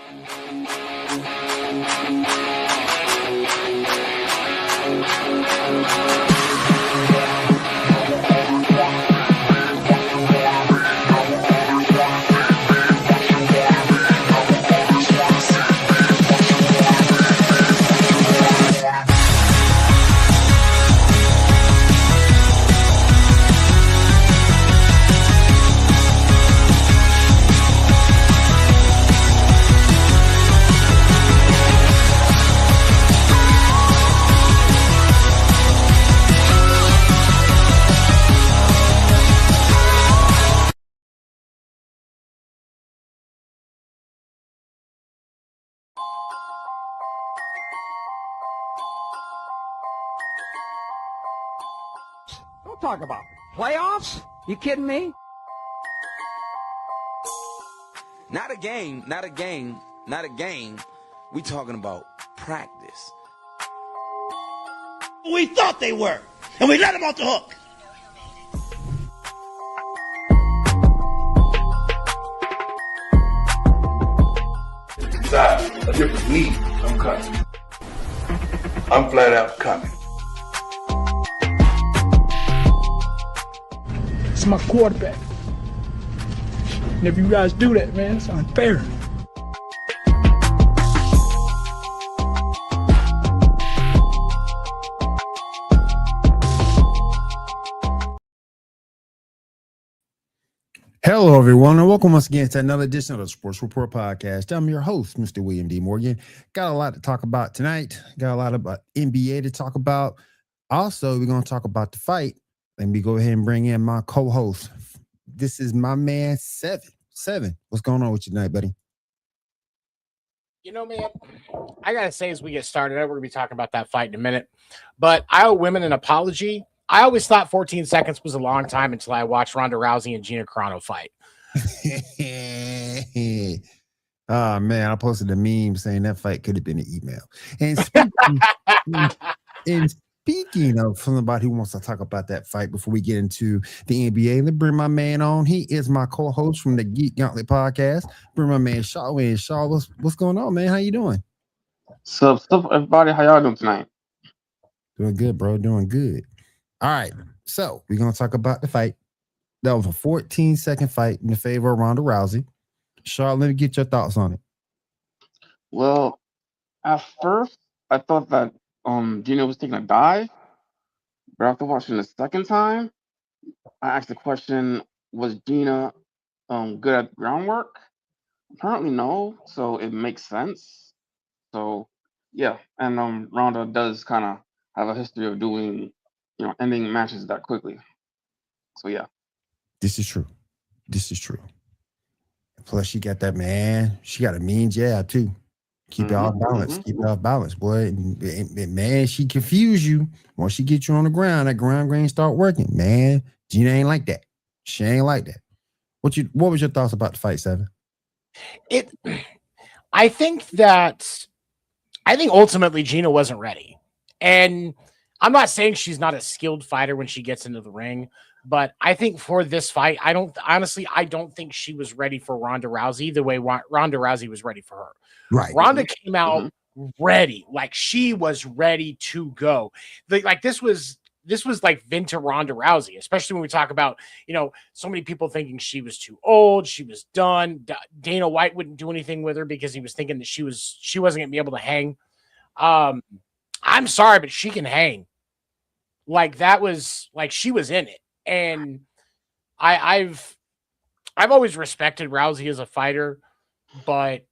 Don't talk about playoffs. You kidding me? Not a game. We talking about practice. We thought they were, and we let them off the hook. Decide a different league, I'm coming. I'm flat out coming. It's my quarterback. And if you guys do that, man, it's unfair. Hello, everyone, and welcome once again to another edition of the Sports Report Podcast. I'm your host, Mr. William D. Morgan. Got a lot to talk about tonight. Got a lot about NBA to talk about. Also, we're going to talk about the fight. Let me go ahead and bring in my co-host. This is my man, Seven. What's going on with you tonight, buddy? You know, man, I got to say as we get started, we're going to be talking about that fight in a minute, but I owe women an apology. I always thought 14 seconds was a long time until I watched Ronda Rousey and Gina Carano fight. Oh, man, I posted a meme saying that fight could have been an email. And speaking of somebody who wants to talk about that fight before we get into the NBA, let's bring my man on. He is my co-host from the Geek Gauntlet podcast. Bring my man Shaw in. Shaw, what's going on, man? How you doing? So, everybody, how y'all doing tonight? Doing good, bro. Doing good. All right, so we're going to talk about the fight. That was a 14-second fight in the favor of Ronda Rousey. Shaw, let me get your thoughts on it. Well, at first, I thought that Gina was taking a dive, but after watching the second time, I asked the question, was Gina good at groundwork? Apparently no, so it makes sense. So, yeah, and Ronda does kind of have a history of doing ending matches that quickly. So yeah. This is true. Plus, she got that, man. She got a mean jab, too. Keep it off balance. Keep it off balance, boy. And man, she confuse you. Once she get you on the ground, that ground game start working. Man, Gina ain't like that. She ain't like that. What was your thoughts about the fight, Seven? I think ultimately Gina wasn't ready. And I'm not saying she's not a skilled fighter when she gets into the ring, but I think for this fight, I don't think she was ready for Ronda Rousey the way Ronda Rousey was ready for her. Right. Ronda came out ready, like she was ready to go. Like this was like vintage Ronda Rousey, especially when we talk about, so many people thinking she was too old, she was done. Dana White wouldn't do anything with her because he was thinking that she wasn't going to be able to hang. I'm sorry, but she can hang. Like that was like she was in it, and I've always respected Rousey as a fighter, but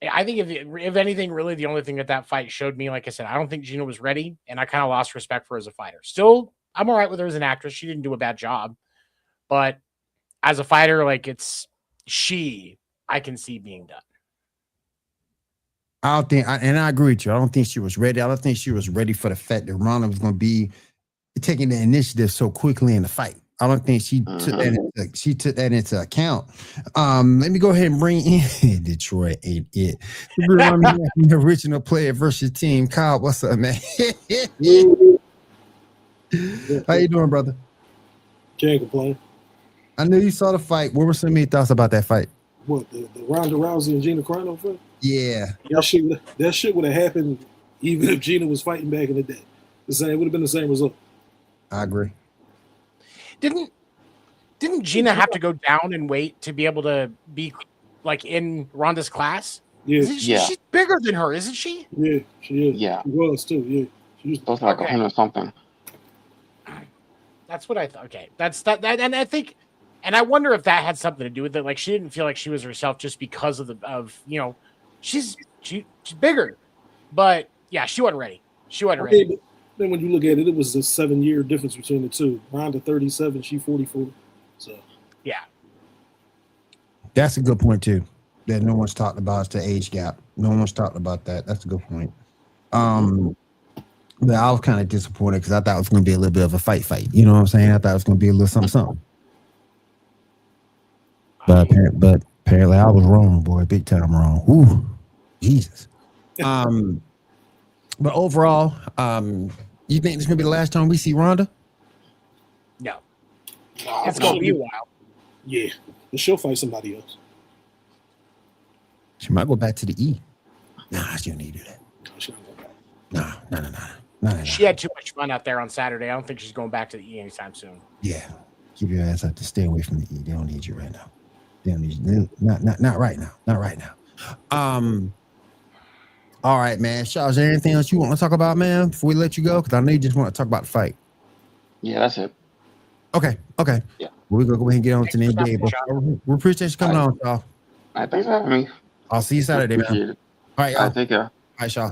I think if anything, really the only thing that fight showed me, like I said, I don't think Gina was ready, and I kind of lost respect for her as a fighter. Still, I'm all right with her as an actress. She didn't do a bad job, but as a fighter, like I can see being done. I don't think, and I agree with you. I don't think she was ready. I don't think she was ready for the fact that Ronda was going to be taking the initiative so quickly in the fight. I don't think she took that into account. Let me go ahead and bring in Detroit ain't it. The original player versus team. Kyle, what's up, man? How you doing, brother? Can't complain. I knew you saw the fight. What were some of your thoughts about that fight? What, the Ronda Rousey and Gina Carano fight? Yeah. That shit would have happened even if Gina was fighting back in the day. It would have been the same result. I agree. Didn't Gina have to go down and weight to be able to be like in Ronda's class? Yeah. She's bigger than her, isn't she? Yeah, she is. Yeah. She was too. Yeah. She was Supposed to like 100 something. That's what I thought. Okay. That's that, and I think, and I wonder if that had something to do with it. Like she didn't feel like she was herself just because of she's bigger. But yeah, she wasn't ready. But then when you look at it, it was a 7-year difference between the two. Ronda 37, she 44. So yeah. That's a good point too. That no one's talked about is the age gap. No one's talked about that. That's a good point. But I was kind of disappointed because I thought it was going to be a little bit of a fight. You know what I'm saying? I thought it was going to be a little something. But apparently I was wrong, boy. Big time wrong. Ooh, Jesus. But overall, you think this is going to be the last time we see Ronda? No. It's going to be a while. Yeah. But she'll fight somebody else. She might go back to the E. Nah, she don't need to do that. No. She had too much fun out there on Saturday. I don't think she's going back to the E anytime soon. Yeah. Keep your ass out to stay away from the E. They don't need you right now. They don't need you. Not right now. Not right now. All right, man. Shai, is there anything else you want to talk about, man, before we let you go? Because I know you just want to talk about the fight. Yeah, that's it. Okay. Yeah. We're going to go ahead and get on to the NBA. We appreciate you coming on, y'all. All right, thanks for having me. I'll see you Saturday, man. It. All right, y'all. Take care. All right, Shai.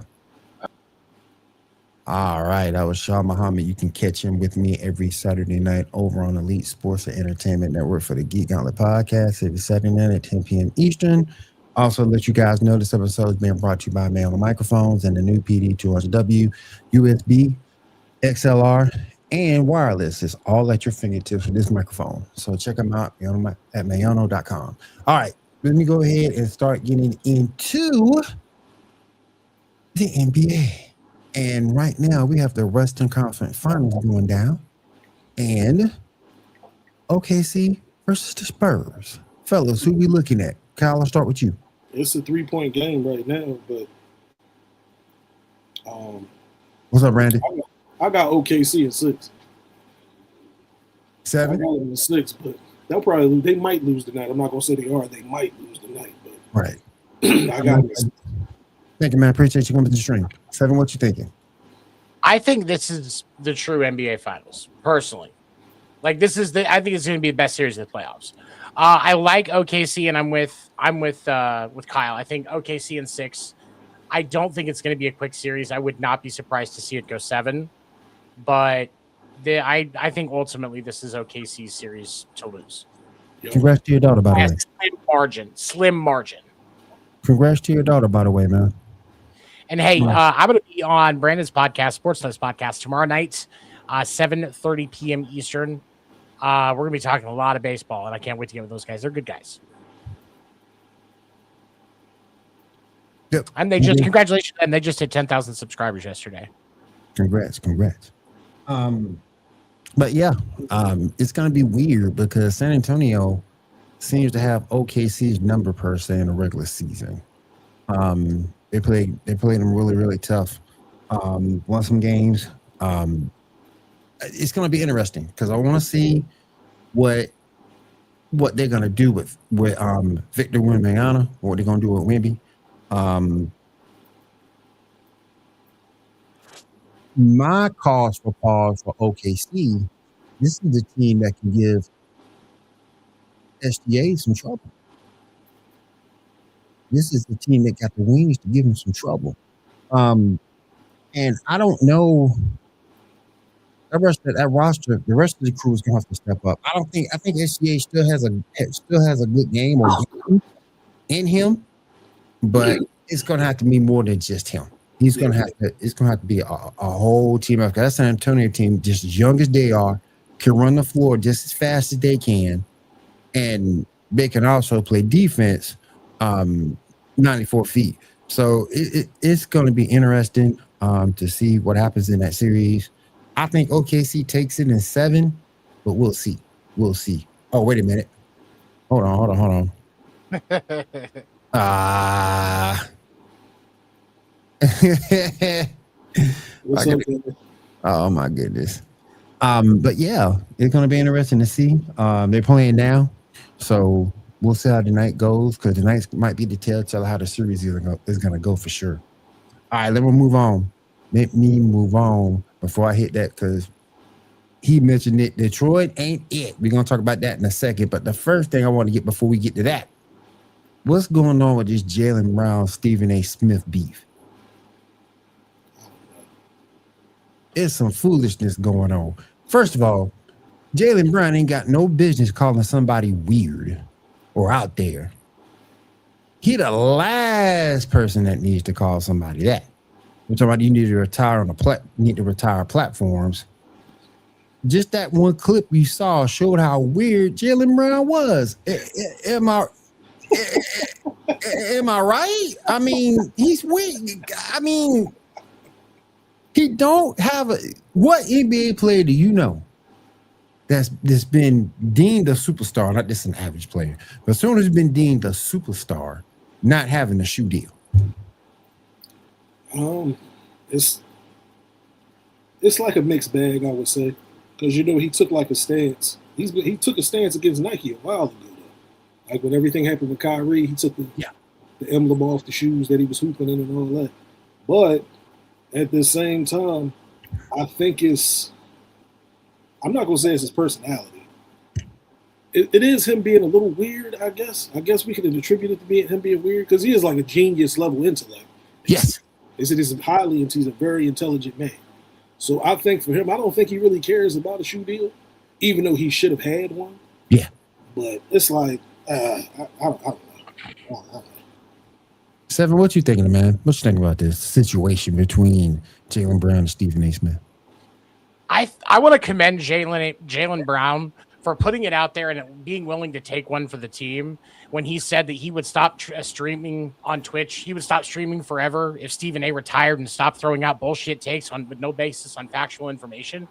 All right, that was Shah Muhammad. You can catch him with me every Saturday night over on Elite Sports and Entertainment Network for the Geek Gauntlet podcast every Saturday night at 10 p.m. Eastern. Also, let you guys know this episode is being brought to you by Maono microphones and the new PD200W, USB, XLR, and wireless. It's all at your fingertips for this microphone. So check them out at maono.com. All right, let me go ahead and start getting into the NBA. And right now we have the Western Conference Finals going down, and OKC versus the Spurs. Fellas, who we looking at? Kyle, I'll start with you. It's a 3-point game right now, but what's up, Randy? I got OKC at 6. 7? I got them at 6, but they'll probably lose. They might lose tonight. I'm not gonna say they are. They might lose tonight, but right. I got them. Thank you, man. Appreciate you coming to the stream. 7, what you thinking? I think this is the true NBA Finals, personally. Like I think it's going to be the best series of the playoffs. I like OKC, and I'm with Kyle. I think OKC in 6. I don't think it's going to be a quick series. I would not be surprised to see it go 7, but I think ultimately this is OKC's series to lose. Congrats to your daughter, by the way. Slim margin. Congrats to your daughter, by the way, man. And hey, I'm going to be on Brandon's podcast, Sports Notes podcast, tomorrow night, 7:30 p.m. Eastern. We're going to be talking a lot of baseball, and I can't wait to get with those guys. They're good guys. Yep. And congratulations, and they just hit 10,000 subscribers yesterday. Congrats. But yeah, it's going to be weird because San Antonio seems to have OKC's number per se in the regular season. They played them really, really tough. Won some games. It's going to be interesting because I want to see what they're going to do with Victor Wembanyama, what they're going to do with Wemby. My cause for pause for OKC, this is the team that can give SGA some trouble. This is the team that got the wings to give him some trouble. And I don't know the rest of that roster, the rest of the crew is gonna have to step up. I think SGA still has a good game or game in him, but it's gonna have to be more than just him. It's gonna have to be a whole team effort. That San Antonio team, just as young as they are, can run the floor just as fast as they can, and they can also play defense 94 feet. So it's going to be interesting to see what happens in that series. I think OKC takes it in 7, but we'll see. Oh, wait a minute. Hold on. What's up, Kevin? Oh my goodness. But yeah, it's gonna be interesting to see. They're playing now, so we'll see how the night goes because the night might be the telltale how the series is gonna go for sure. All right, let me move on. Let me move on before I hit that because he mentioned it. Detroit ain't it. We're gonna talk about that in a second. But the first thing I want to get before we get to that, what's going on with this Jaylen Brown, Stephen A. Smith beef? It's some foolishness going on. First of all, Jaylen Brown ain't got no business calling somebody weird or out there. He the last person that needs to call somebody that. We're talking about you need to retire on platforms. Just that one clip you saw showed how weird Jaylen Brown was. Am I right? I mean, he's weird. I mean, he don't have what NBA player do you know that's been deemed a superstar, not just an average player, but someone who's been deemed a superstar, not having a shoe deal? It's like a mixed bag, I would say, because he took like a stance. He took a stance against Nike a while ago, though. Like when everything happened with Kyrie, he took the emblem off the shoes that he was hooping in and all that. But at the same time, I think I'm not going to say it's his personality. It is him being a little weird, I guess. I guess we could attribute it to him being weird because he is like a genius level intellect. Yes. He's a very intelligent man. So I think for him, I don't think he really cares about a shoe deal, even though he should have had one. Yeah. But it's like, I don't know. Seven, what you thinking, man? What you thinking about this situation between Jaylen Brown and Stephen A. Smith? I want to commend Jaylen Brown for putting it out there and being willing to take one for the team when he said that he would stop streaming on Twitch. He would stop streaming forever if Stephen A. retired and stopped throwing out bullshit takes with no basis on factual information.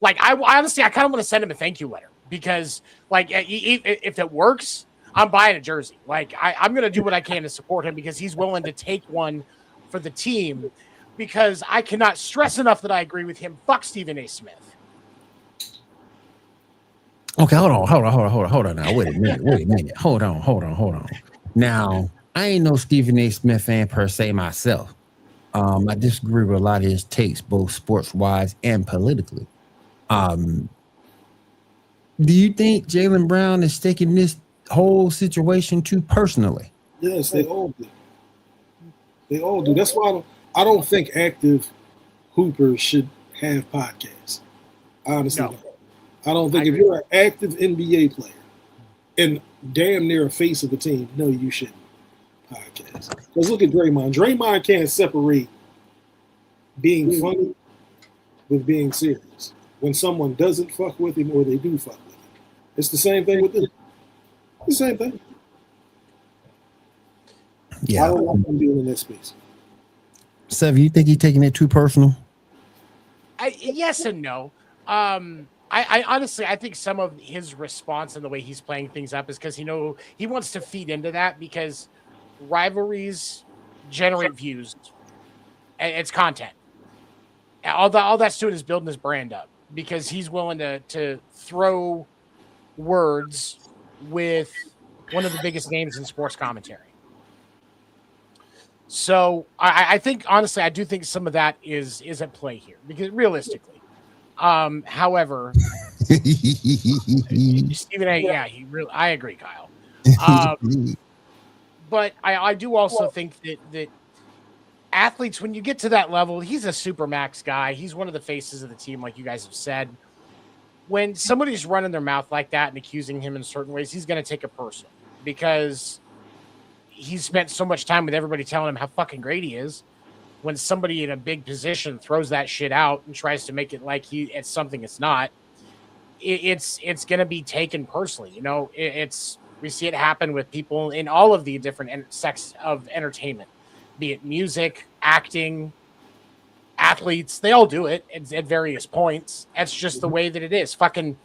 Like, I honestly kind of want to send him a thank you letter because, like, if it works, I'm buying a jersey. Like, I'm going to do what I can to support him because he's willing to take one for the team because I cannot stress enough that I agree with him. Fuck Stephen A. Smith. Okay, hold on now. Wait a minute. Hold on. Now, I ain't no Stephen A. Smith fan per se myself. I disagree with a lot of his takes, both sports-wise and politically. Do you think Jaylen Brown is taking this whole situation too personally? Yes, they all do. They all do. That's why I don't think active hoopers should have podcasts. Honestly, no. I don't think if you're an active NBA player and damn near a face of the team, no, you shouldn't podcast. Because look at Draymond. Draymond can't separate being funny with being serious. When someone doesn't fuck with him or they do fuck with him. It's the same thing with this. The same thing. Yeah. I don't want him being in that space. Sev, you think he's taking it too personal? Yes and no. I honestly, I think some of his response and the way he's playing things up is because he wants to feed into that because rivalries generate views and it's content. All that's doing is building his brand up because he's willing to throw words with one of the biggest names in sports commentary. So I think, honestly, I do think some of that is at play here because realistically, however, Stephen A. Yeah, I agree, Kyle. But I do also think that athletes, when you get to that level, he's a supermax guy. He's one of the faces of the team, like you guys have said. When somebody's running their mouth like that and accusing him in certain ways, he's going to take it personal because he's spent so much time with everybody telling him how fucking great he is. When somebody in a big position throws that shit out and tries to make it like it's something it's not, it's going to be taken personally. You know, we see it happen with people in all of the different sects of entertainment, be it music, acting, athletes. They all do it at various points. That's just the way that it is. Fucking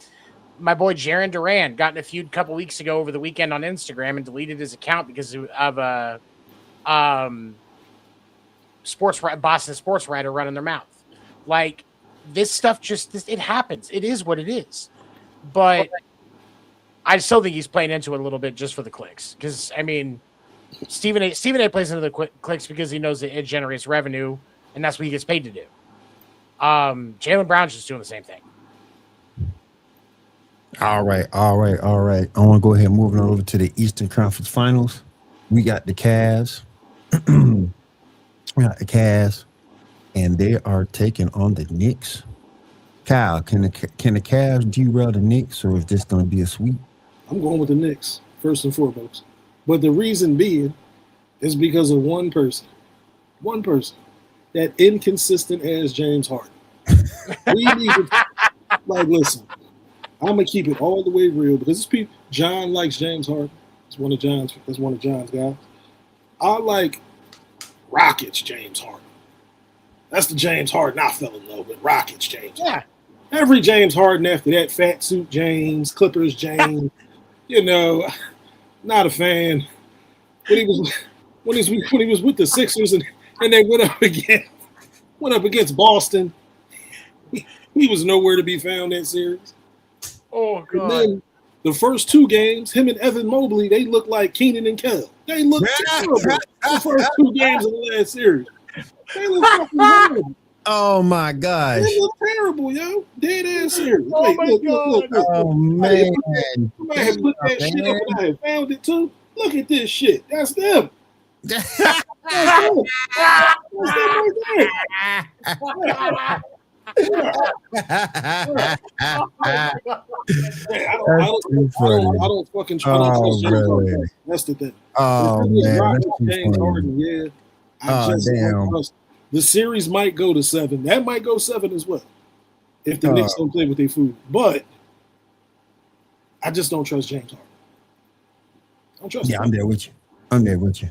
my boy Jaron Duran got in a feud a couple weeks ago over the weekend on Instagram and deleted his account because of Boston sports writer running their mouth. Like this stuff it happens. It is what it is. But I still think he's playing into it a little bit just for the clicks. Because I mean, Stephen A plays into the clicks because he knows that it generates revenue, and that's what he gets paid to do. Jaylen Brown's just doing the same thing. All right. I want to go ahead and move on over to the Eastern Conference Finals. We got the Cavs. And they are taking on the Knicks. Kyle, can the Cavs derail the Knicks, or is this going to be a sweep? I'm going with the Knicks, first and foremost. But the reason being is because of one person, that inconsistent as James Harden. We need to, listen, I'm going to keep it all the way real because John likes James Harden. That's one of John's guys. I like Rockets James Harden. That's the James Harden I fell in love with. Rockets James. Yeah. Every James Harden after that, fat suit James, Clippers James, not a fan. When he was with the Sixers and they went up against Boston, he was nowhere to be found that series. Oh God. And then the first two games, him and Evan Mobley, they looked like Keenan and Kel. They looked terrible. The first two games of the last series. They looked fucking horrible. Oh my gosh. They look terrible, yo. Dead ass serious. Oh my God. Look. Oh man. Somebody had put that shit up and I had found it too. Look at this shit. That's them. That's them. That's them right there. I don't fucking trust James Harden. That's the thing. Oh man. James Harden, I just don't trust. The series might go to 7. That might go 7 as well if the Knicks don't play with their food. But I just don't trust James Harden. I don't trust him. I'm there with you.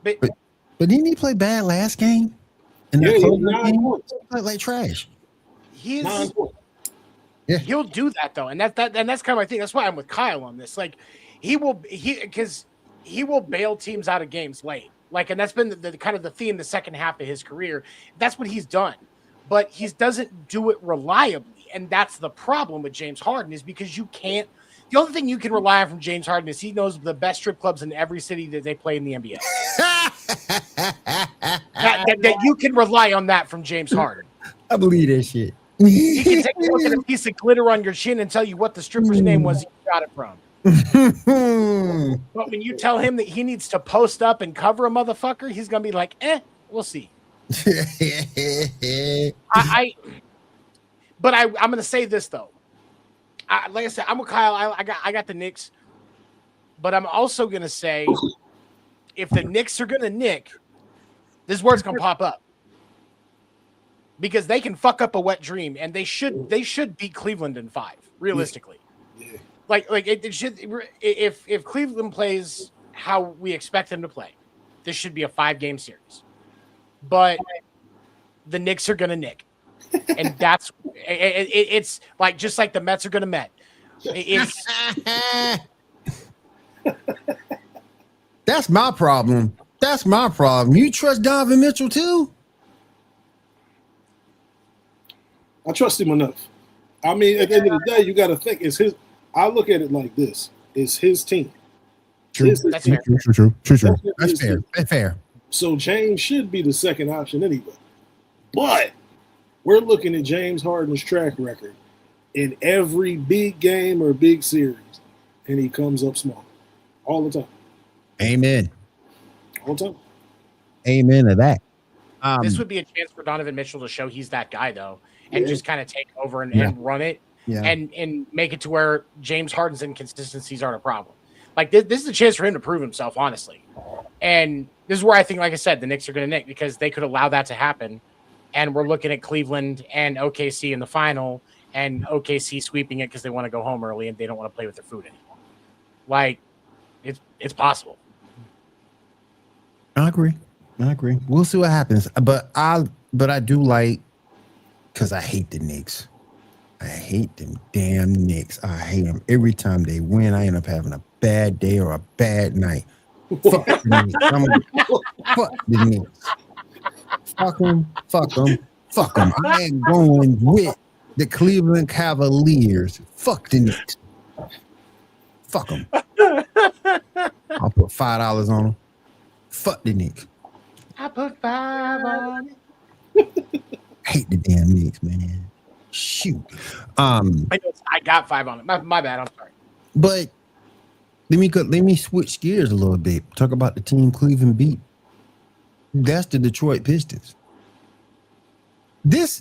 But didn't he play bad last game? He had 9 points. He played like trash. He's 9 points. Yeah. He'll do that though, and that's kind of my thing. That's why I'm with Kyle on this. Like he will bail teams out of games late. Like, and that's been the kind of the theme the second half of his career. That's what he's done, but he doesn't do it reliably, and that's the problem with James Harden is because you can't. The only thing you can rely on from James Harden is he knows the best strip clubs in every city that they play in the NBA. that you can rely on that from James Harden. I believe that shit. He can take a look at a piece of glitter on your chin and tell you what the stripper's name was you got it from. But when you tell him that he needs to post up and cover a motherfucker, he's gonna be like, we'll see. I'm gonna say this though. Like I said, I'm with Kyle. I got the Knicks, but I'm also gonna say if the Knicks are gonna nick, this word's gonna pop up because they can fuck up a wet dream, and they should beat Cleveland in 5 realistically. Yeah. Like it should. If Cleveland plays how we expect them to play, this should be a 5-game series. But the Knicks are gonna nick. And that's it's like just like the Mets are going to Met. That's my problem. You trust Donovan Mitchell too? I trust him enough. I mean, at the end of the day, you got to think it's his. I look at it like this: it's his team. True. That's fair. True. That's fair. That's fair. So James should be the second option anyway. But we're looking at James Harden's track record in every big game or big series, and he comes up small all the time. Amen. All the time. Amen to that. This would be a chance for Donovan Mitchell to show he's that guy, though, and just kind of take over and run it and make it to where James Harden's inconsistencies aren't a problem. Like, this is a chance for him to prove himself, honestly. And this is where I think, like I said, the Knicks are going to nick because they could allow that to happen. And we're looking at Cleveland and OKC in the final, and OKC sweeping it because they want to go home early and they don't want to play with their food anymore. Like, it's possible. I agree. We'll see what happens. But I do like, because I hate the Knicks. I hate them damn Knicks. I hate them every time they win. I end up having a bad day or a bad night. Fuck the Knicks. Fuck the Knicks. Fuck them. Fuck them. Fuck them. I am going with the Cleveland Cavaliers. Fuck the Knicks. Fuck them. I'll put $5 on them. Fuck the Knicks. I put 5 on it. Hate the damn Knicks, man. Shoot. I got 5 on it. My bad. I'm sorry. But let me switch gears a little bit. Talk about the team Cleveland beat. That's the Detroit Pistons.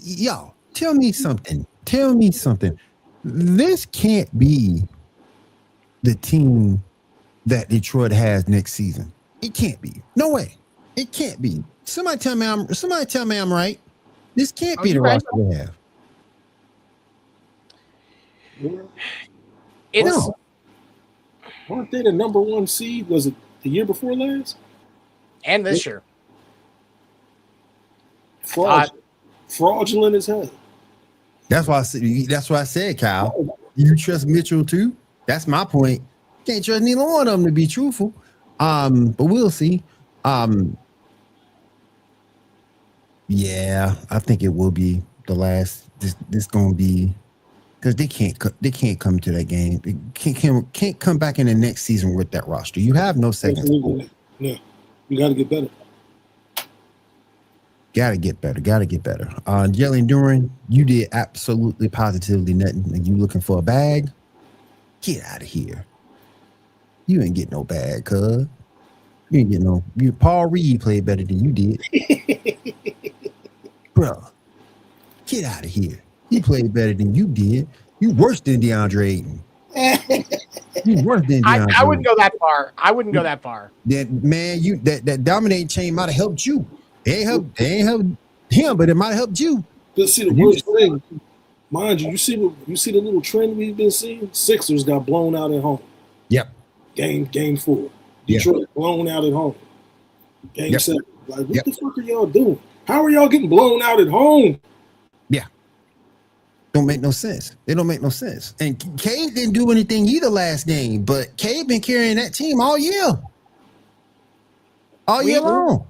Y'all, tell me something. This can't be the team that Detroit has next season. It can't be. No way. It can't be. Somebody tell me I'm right. This can't be the roster they have. Weren't they the number 1 seed? Was it the year before last? And this year. Fraudulent as hell. That's why I said, Kyle. You trust Mitchell too? That's my point. Can't trust neither one of them to be truthful. But we'll see. Yeah, I think it will be the last. This gonna be because they can't come to that game. They can't come back in the next season with that roster. You have no second. Yeah, you got to get better. Gotta get better. Jalen Duran, you did absolutely positively nothing. And you looking for a bag? Get out of here. You ain't get no bag, cuz. You ain't get no. Paul Reed played better than you did. Bro, get out of here. He played better than you did. You worse than DeAndre Ayton. You worse than DeAndre. I wouldn't go that far. That man, that dominating chain might have helped you. They ain't helped him, but it might have helped you. But see, the worst thing, mind you, you see the little trend we've been seeing? Sixers got blown out at home. Yep. Game 4. Detroit blown out at home. Game 7. Like, what the fuck are y'all doing? How are y'all getting blown out at home? Yeah. Don't make no sense. It don't make no sense. And Cade didn't do anything either last game, but Cade been carrying that team all year. All year long.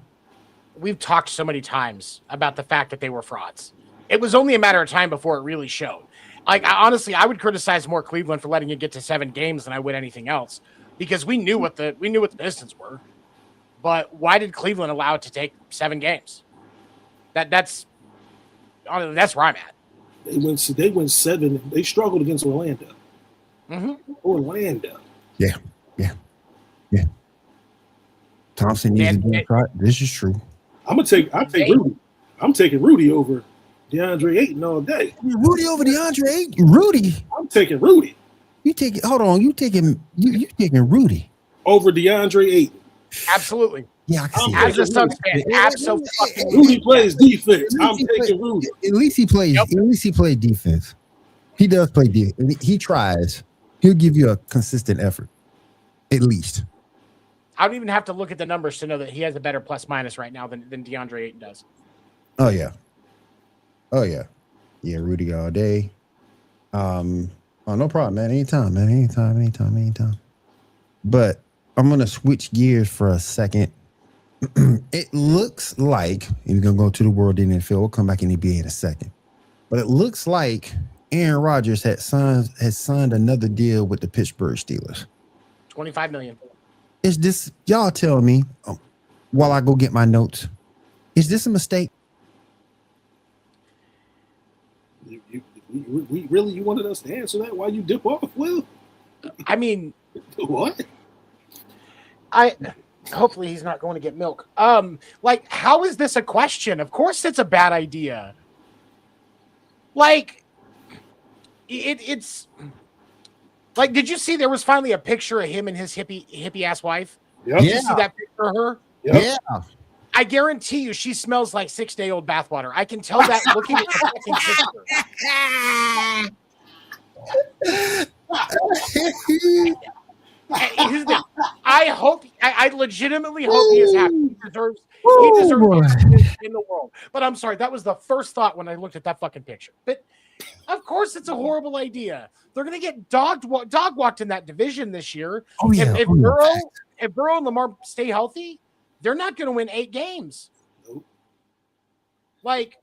We've talked so many times about the fact that they were frauds. It was only a matter of time before it really showed. Like, honestly, I would criticize more Cleveland for letting it get to 7 games than I would anything else, because we knew what the Pistons were. But why did Cleveland allow it to take 7 games? That's where I'm at. They went 7. They struggled against Orlando. Mm-hmm. Orlando. Yeah. Thompson needs to be a try. This is true. I'll take Rudy. I'm taking Rudy over DeAndre Ayton all day. Rudy over DeAndre Ayton? Rudy? I'm taking Rudy. You taking Rudy over DeAndre Ayton. Absolutely. Yeah, I can see as a Suns fan, absolutely. Rudy plays defense. I'm taking Rudy. At least he plays. Yep. At least he plays defense. He does play defense. He tries. He'll give you a consistent effort. At least. I don't even have to look at the numbers to know that he has a better plus minus right now than DeAndre Ayton does. Oh yeah. Yeah, Rudy all day. Oh, no problem, man. Anytime. But I'm gonna switch gears for a second. It looks like, and we're gonna go to the world in the NFL. We'll come back in the NBA in a second. But it looks like Aaron Rodgers has signed another deal with the Pittsburgh Steelers. $25 million. Is this, y'all tell me while I go get my notes, is this a mistake? We really, you wanted us to answer that? Why you dip off, Will? I mean, what? Hopefully he's not going to get milk. Like, how is this a question? Of course it's a bad idea. Like, it's like, did you see there was finally a picture of him and his hippie ass wife? Yep. Did you see that picture of her? Yep. Yeah. I guarantee you she smells like 6-day-old bathwater. I can tell that looking at the fucking picture. Here's the thing. I legitimately hope he is happy. He deserves everything in the world. But I'm sorry, that was the first thought when I looked at that fucking picture. But Of course, it's a horrible idea. They're going to get dog walked in that division this year. Oh yeah. If Burrow and Lamar stay healthy, they're not going to win 8 games. Like,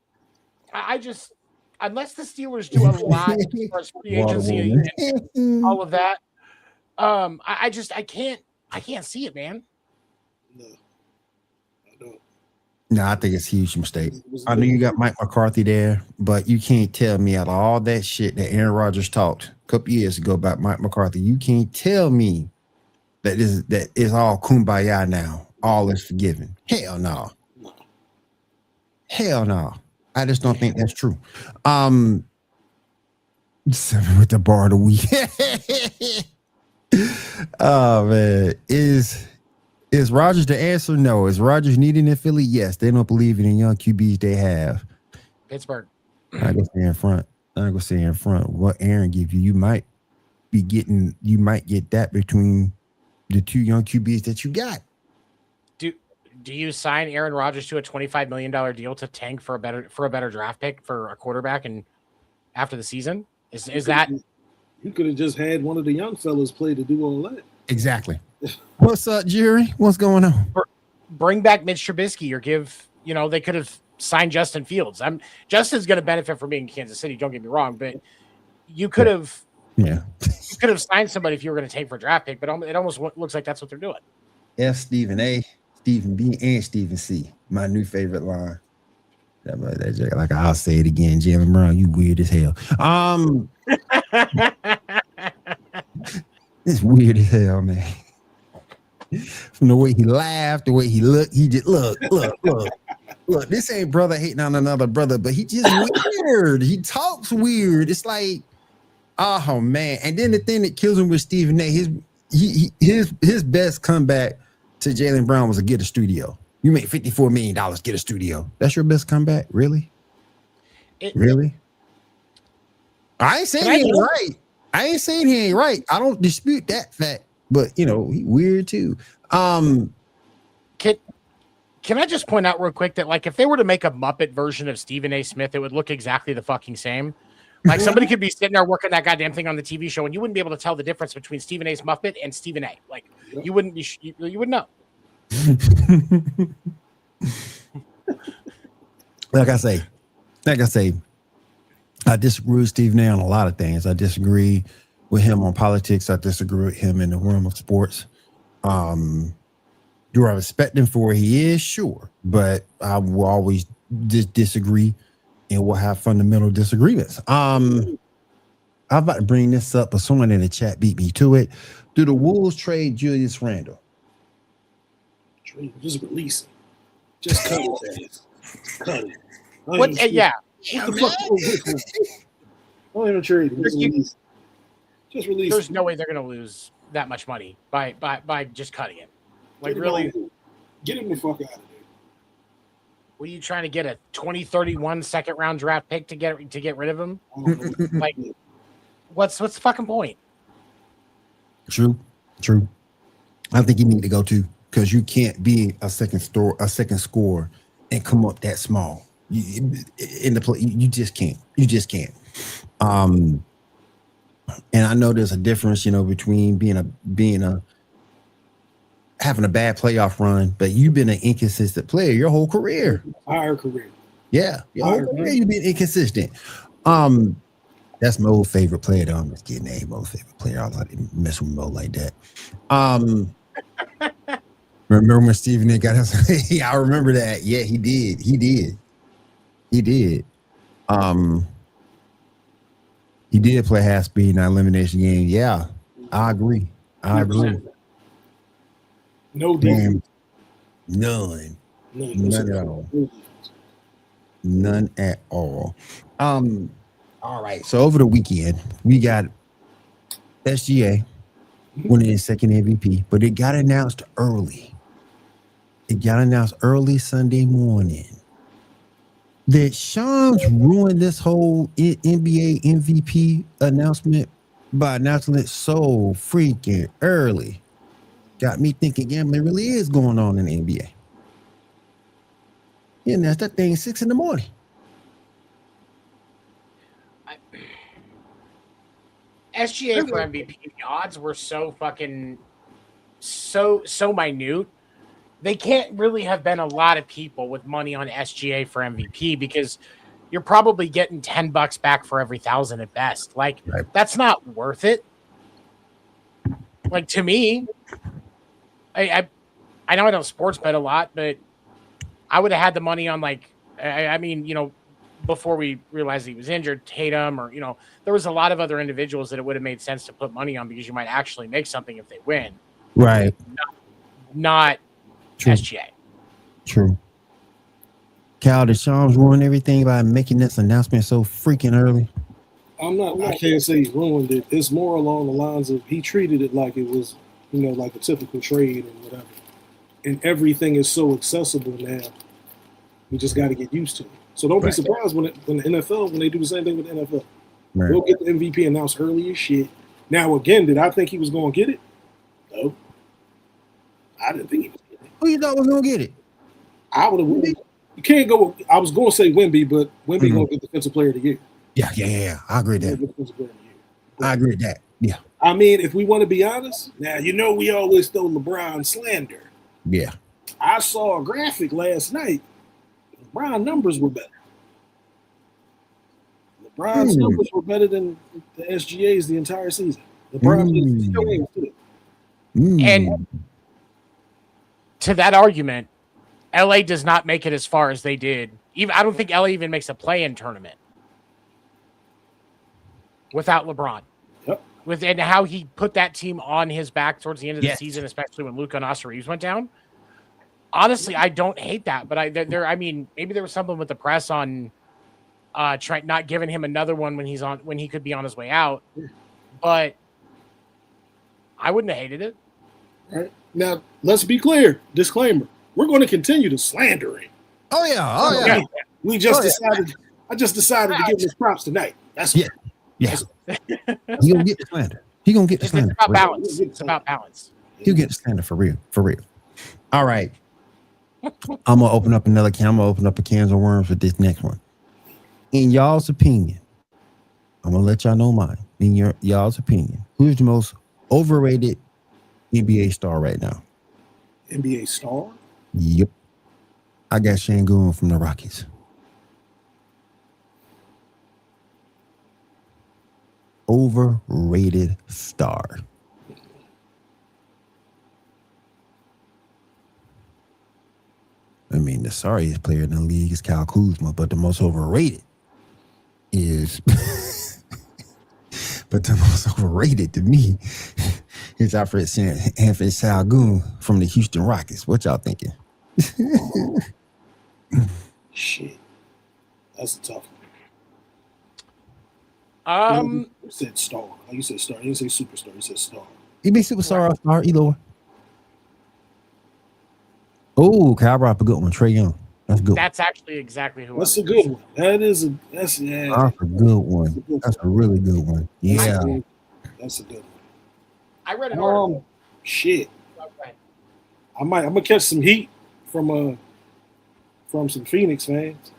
I just, unless the Steelers do a lot as far as free agency and all of that, I can't see it, man. No, I don't. No, I think it's a huge mistake. I know you got Mike McCarthy there, but you can't tell me out of all that shit that Aaron Rodgers talked a couple years ago about Mike McCarthy, you can't tell me that is all kumbaya now. All is forgiven. Hell no. Hell no. I just don't think that's true. 7 with the bar of the week. Oh man, is Rodgers the answer? No. Is Rodgers needed in Philly? Yes. They don't believe in the young QBs they have. Pittsburgh. I go say in front. What Aaron give you, you might get that between the 2 young QBs that you got. Do you sign Aaron Rodgers to a $25 million deal to tank for a better draft pick for a quarterback and after the season? Is that you could have just had one of the young fellas play to do all that? Exactly. What's up, Jerry? What's going on? Bring back Mitch Trubisky or they could have signed Justin Fields. Justin's going to benefit from being in Kansas City. Don't get me wrong, but you could have, you could have signed somebody if you were going to take for a draft pick. But it almost looks like that's what they're doing. F. Stephen A, Stephen B, and Stephen C. My new favorite line. Like I'll say it again, Jalen Brown, you weird as hell. It's weird as hell, man. From the way he laughed, the way he looked, he just look. This ain't brother hating on another brother, but he just weird. He talks weird. It's like, oh man. And then the thing that kills him with Stephen A, his best comeback to Jalen Brown was to get a studio. You make $54 million, get a studio. That's your best comeback? Really? Really? I ain't saying he ain't right. I ain't saying he ain't right. I don't dispute that fact, but he weird too. Can I just point out real quick that like if they were to make a Muppet version of Stephen A. Smith, it would look exactly the fucking same. Like somebody could be sitting there working that goddamn thing on the TV show, and you wouldn't be able to tell the difference between Stephen A.'s Muppet and Stephen A. Like you wouldn't be, you wouldn't know. Like I say, I disagree with Stephen A. on a lot of things. I disagree with him on politics. I disagree with him in the realm of sports. Do I respect him for where he is? Sure, but I will always disagree, and we'll have fundamental disagreements. I'm about to bring this up, but someone in the chat beat me to it. Do the Wolves trade Julius Randle? Just release it. Just cut it. Cut it. Yeah. What the fuck? Don't even trade him. Just release There's it. no way they're going to lose that much money by just cutting it. Like really, get him the fuck out of there. were you trying to get a 2031 second round draft pick to get rid of him? Like, what's the fucking point? True. I think you need to go too, because you can't be a second scorer and come up that small. In the play, you just can't. And I know there's a difference, between having a bad playoff run, but you've been an inconsistent player your whole career. Our career. Yeah, your whole career you've been inconsistent. That's my old favorite player, though. I'm just kidding. Name most favorite player. I like to mess with Mo like that. Remember when Stephen A. got us? Yeah, I remember that. Yeah, he did. He did play half speed in that elimination game. Yeah, I agree. No defense. None at all. None at all. All right. So over the weekend, we got SGA winning his second MVP, but it got announced early. Sunday morning that Shams ruined this whole NBA MVP announcement by announcing it so freaking early. Got me thinking gambling really is going on in the NBA. He announced that thing 6 a.m. SGA for MVP, the odds were so fucking so minute. They can't really have been a lot of people with money on SGA for MVP because you're probably getting $10 back for every 1,000 at best. Like that's not worth it. Like to me, I know I don't sports bet a lot, but I would have had the money on like I mean, you know, before we realized he was injured, Tatum, or you know, there was a lot of other individuals that it would have made sense to put money on because you might actually make something if they win. Right. Not True. SGA. True. Cal, did Shams ruin everything by making this announcement so freaking early? I can't say he ruined it. It's more along the lines of he treated it like it was, you know, like a typical trade or whatever. And everything is so accessible now. We just got to get used to it. So don't be surprised when the NFL, when they do the same thing with the NFL. Right. We'll get the MVP announced early as shit. Now, again, did I think he was going to get it? No. I didn't think he was going to get it. Who you thought was going to get it? I would have. You can't go. I was going to say Wemby, but Wemby going to get Defensive Player of the Year. Yeah. I agree with that. I agree with that. Yeah. I mean, if we want to be honest, now, you know, we always throw LeBron slander. Yeah. I saw a graphic last night. LeBron numbers were better. LeBron's numbers were better than the SGA's the entire season. LeBron did 2 games too. And to that argument, LA does not make it as far as they did. Even I don't think LA even makes a play-in tournament without LeBron. Yep. And how he put that team on his back towards the end of the season, especially when Luka and Austin Reeves went down. Honestly, I don't hate that, but I mean, maybe there was something with the press on not giving him another one when he could be on his way out. But I wouldn't have hated it. All right. Now, let's be clear. Disclaimer. We're going to continue to slander him. Oh yeah. We just decided. I just decided to give him his props tonight. That's Yeah. He gonna get the slander. He gonna get the slander. It's about balance. It's about balance. He'll get the slander for real. All right. I'm gonna open up another can. I'm gonna open up a cans of worms with this next one. In y'all's opinion, I'm gonna let y'all know mine. In y'all's opinion, who's the most overrated NBA star right now? NBA star? Yep. I got Şengün from the Rockets. Overrated star. I mean, the sorriest player in the league is Kyle Kuzma, but the most overrated is but the most overrated to me is Anthony Şengün from the Houston Rockets. What y'all thinking? Shit. That's a tough one. You said star. Like you said star. You didn't say superstar. You said star. You mean superstar or star? Either one. Oh, Kyle brought up a good one. Trae Young. That's good. That's actually exactly who. That's a good one. That's a good one. That's a really good one. Yeah. That's a good one. I read an article. Shit. Okay. I'm gonna catch some heat from some Phoenix fans.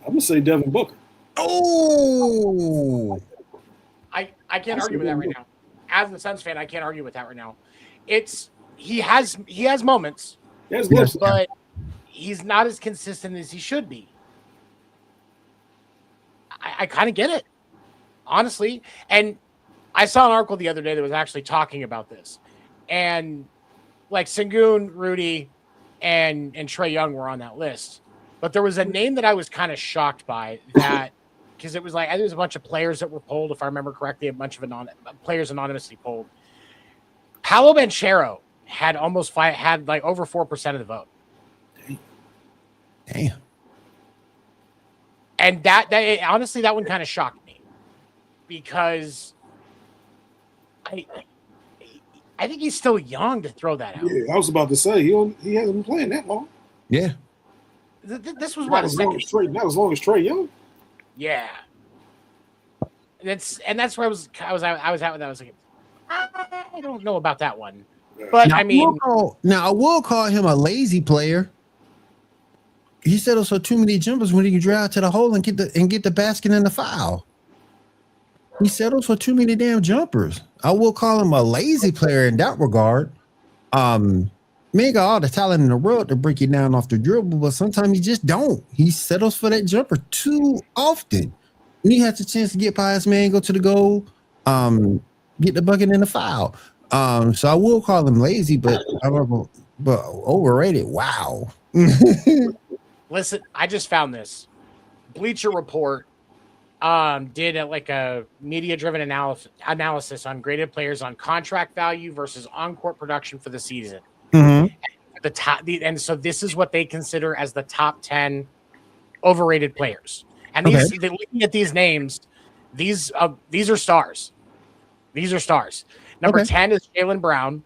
I'm gonna say Devin Booker. Oh. I can't argue with that right now. As a Suns fan, I can't argue with that right now. He has moments. Yes, but he's not as consistent as he should be. I kind of get it, honestly. And I saw an article the other day that was actually talking about this. And like Şengün, Rudy, and Trae Young were on that list. But there was a name that I was kind of shocked by that because it was like, I think there was a bunch of players that were polled, if I remember correctly, a bunch of players anonymously polled. Paolo Banchero had like over 4% of the vote. Damn. And that honestly, that one kind of shocked me because I think he's still young to throw that out. Yeah, I was about to say he hasn't been playing that long. Yeah. This was not as long as Trae Young. Yeah. That's where I was at with that. I was like, I don't know about that one. But now, I mean, I will call him a lazy player. He settles for too many jumpers when he can drive to the hole and get the basket and the foul. He settles for too many damn jumpers. I will call him a lazy player in that regard. Man got all the talent in the world to break you down off the dribble, but sometimes he just don't. He settles for that jumper too often. When he has the chance to get past man, go to the goal, get the bucket in the foul. So I will call him lazy, but overrated. Wow. Listen, I just found this. Bleacher Report did a media-driven analysis on graded players on contract value versus on-court production for the season. Mm-hmm. And so this is what they consider as the top 10 overrated players. And they're looking at these names, these are stars. These are stars. Number 10 is Jaylen Brown.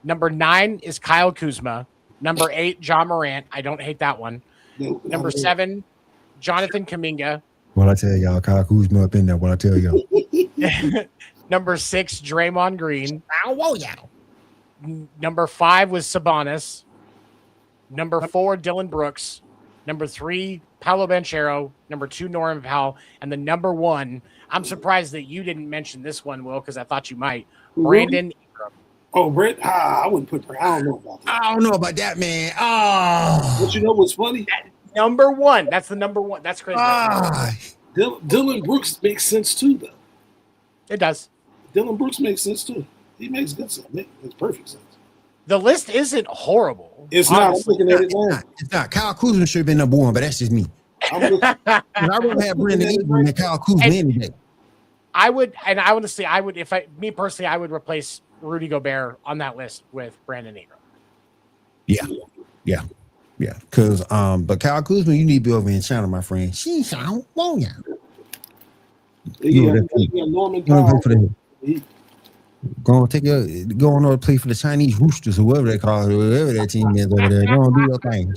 Number 9 is Kyle Kuzma. Number 8, John Morant. I don't hate that one. Number 7, Jonathan Kuminga. What I tell y'all, Kyle Kuzma up in there. What I tell y'all. Number 6, Draymond Green. Number 5 was Sabonis. Number 4, Dylan Brooks. Number 3, Paolo Banchero. Number 2, Norman Powell. And the number 1, I'm surprised that you didn't mention this one, Will, because I thought you might. Brandon Ingram. Oh, Brent? I wouldn't put Brent. I don't know about that. I don't know about that, man. Oh. But you know what's funny? Number 1. That's the number 1. That's crazy. Dylan Brooks makes sense too, though. It does. Dylan Brooks makes sense too. He makes good sense. It makes perfect sense. The list isn't horrible. It's not. I'm looking at it now. It's not. Kyle Kuzma should have been number 1, but that's just me. I would have Brandon Ingram and Kyle Kuzma any day. I would, me personally, I would replace Rudy Gobert on that list with Brandon Ingram. Yeah. Because, but Kyle Kuzma, you need to be over in China, my friend. Norman Powell. Go on over play for the Chinese Roosters or whatever they call it, whatever that team is over there. Go on, do your thing.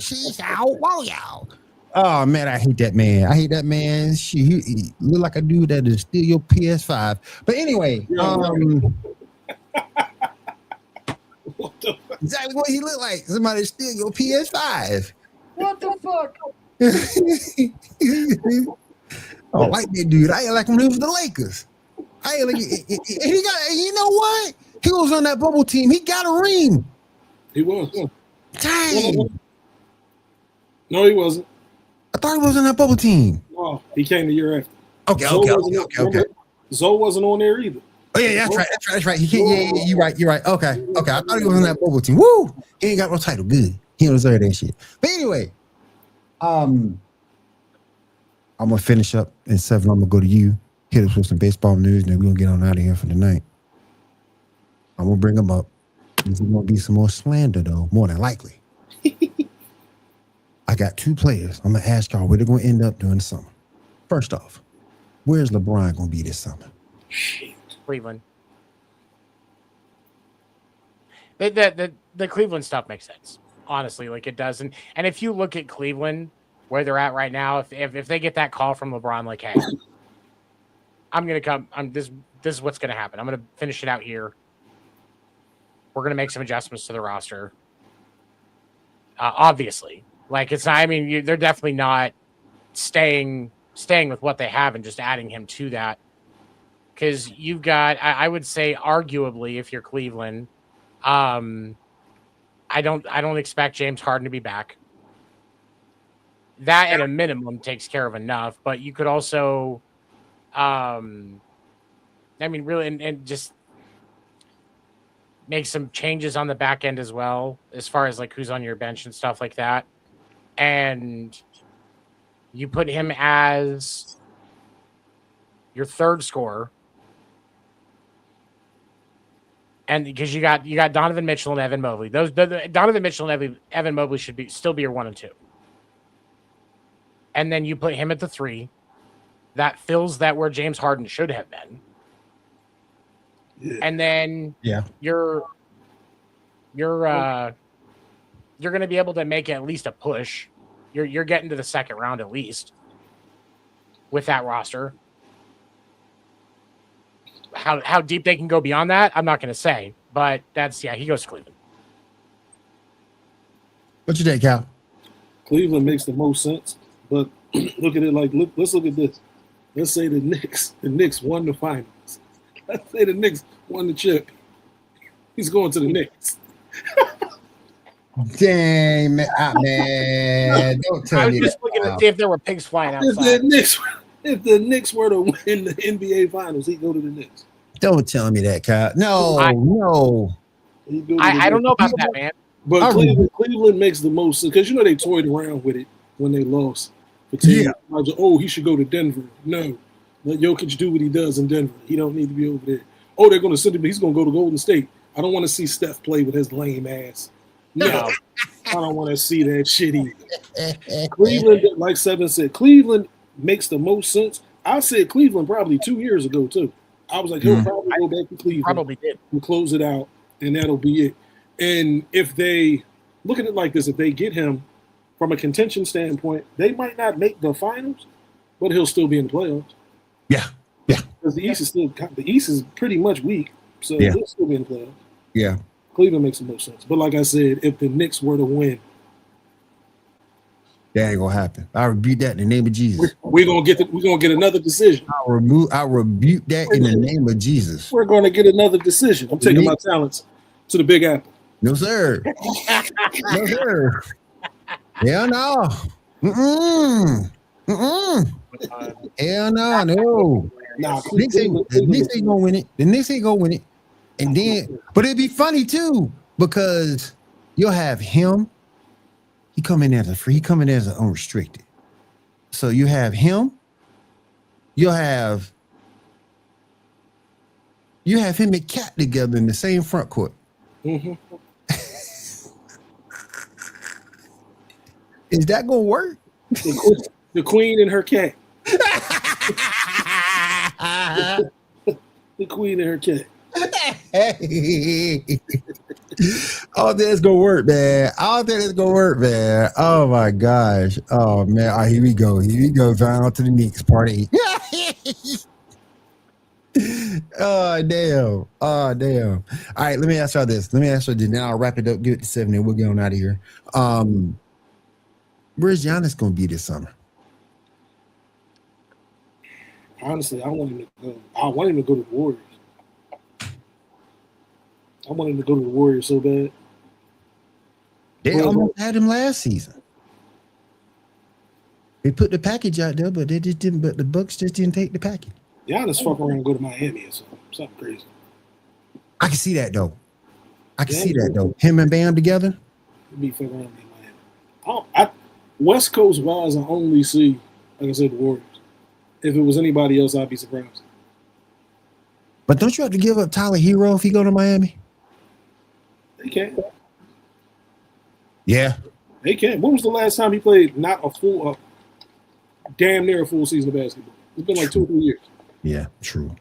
Oh man, I hate that man. He look like a dude that is steal your PS5. But anyway, exactly what he looked like. Somebody steal your PS5. What the fuck? I like that dude. I like him when he was the Lakers. He got. You know what? He was on that bubble team. He got a ring. He was. Dang. No, he wasn't. I thought he was on that bubble team. Oh, he came the year after. Okay. Zoe wasn't on there either. Oh yeah, that's right. He can't. Yeah, you're right. Okay. I thought he was on that bubble team. Woo! He ain't got no title. Good. He don't deserve that shit. But anyway, I'm gonna finish up in 7. I'm gonna go to you. Hit us with some baseball news, and then we're gonna get on out of here for the night. I'm gonna bring them up. There's gonna be some more slander, though, more than likely. I got 2 players. I'm gonna ask y'all where they're gonna end up during the summer. First off, where's LeBron gonna be this summer? Cleveland. The Cleveland stuff makes sense, honestly. Like it does, and if you look at Cleveland, where they're at right now, if they get that call from LeBron, like, hey, I'm gonna come. This is what's gonna happen. I'm gonna finish it out here. We're gonna make some adjustments to the roster. Obviously, like it's not. I mean, they're definitely not staying with what they have and just adding him to that. Because you've got, I would say, arguably, if you're Cleveland, I don't expect James Harden to be back. That at a minimum takes care of enough, but you could also, really, and just make some changes on the back end as well, as far as like who's on your bench and stuff like that. And you put him as your third scorer. And because you got Donovan Mitchell and Evan Mobley, Donovan Mitchell and Evan Mobley should still be your 1 and 2. And then you put him at the 3. That fills that where James Harden should have been. Yeah. And then you're going to be able to make at least a push. You're getting to the second round at least with that roster. How deep they can go beyond that, I'm not going to say, but he goes to Cleveland. What you think, Cal? Cleveland makes the most sense, but look at it let's look at this. Let's say the Knicks won the finals. Let's say the Knicks won the chip. He's going to the Knicks. Dang, man. Don't tell me I was just looking to see if there were pigs flying outside. If the Knicks were to win the NBA finals, he'd go to the Knicks. Don't tell me that, Kyle. No. I don't know about that, man. But Cleveland makes the most sense because they toyed around with it when they lost. Yeah. Oh, he should go to Denver. No, let Jokic do what he does in Denver. He don't need to be over there. Oh, they're going to send him. He's going to go to Golden State. I don't want to see Steph play with his lame ass. No, I don't want to see that shit either. Cleveland, like Seven said, Cleveland makes the most sense. I said Cleveland probably 2 years ago too. I was like, he'll probably go back to Cleveland. Probably did. And close it out, and that'll be it. And if they look at it like this, if they get him from a contention standpoint, they might not make the finals, but he'll still be in the playoffs. Yeah. Because the East is pretty much weak, so he'll still be in the playoffs. Yeah. Cleveland makes the most sense. But like I said, if the Knicks were to win, that ain't gonna happen. I rebuke that in the name of Jesus. We're gonna get another decision. I rebuke that in the name of Jesus. We're gonna get another decision. I'm taking my talents to the Big Apple. No, sir. No, sir. Hell no. Hell no. The Knicks ain't gonna win it. The Knicks ain't gonna win it. And then, but it'd be funny too, because you'll have him. He coming as an unrestricted. So you have him. You'll have him and Cat together in the same front court. Mm-hmm. Is that gonna work? The queen and her cat. The queen and her cat. Hey. Oh, that's gonna work, man. Oh my gosh. Oh man. All right, here we go. Down to the Knicks party. Oh damn. All right, let me ask y'all this. Then I'll wrap it up, give it to 7, and we'll get on out of here. Where's Giannis gonna be this summer? Honestly, I want him to go. I want him to go to the Warriors. I want him to go to the Warriors so bad. They almost had him last season. They put the package out there, but they just didn't. But the Bucks just didn't take the package. Giannis fuck around and go to Miami or something crazy. I can see that though. Him and Bam together. Be fucking around in Miami. West Coast wise, I only see, like I said, the Warriors. If it was anybody else, I'd be surprised. But don't you have to give up Tyler Hero if he go to Miami? They can. Yeah. They can. When was the last time he played not a full, damn near a full season of basketball? It's been like 2 or 3 years. Yeah, true.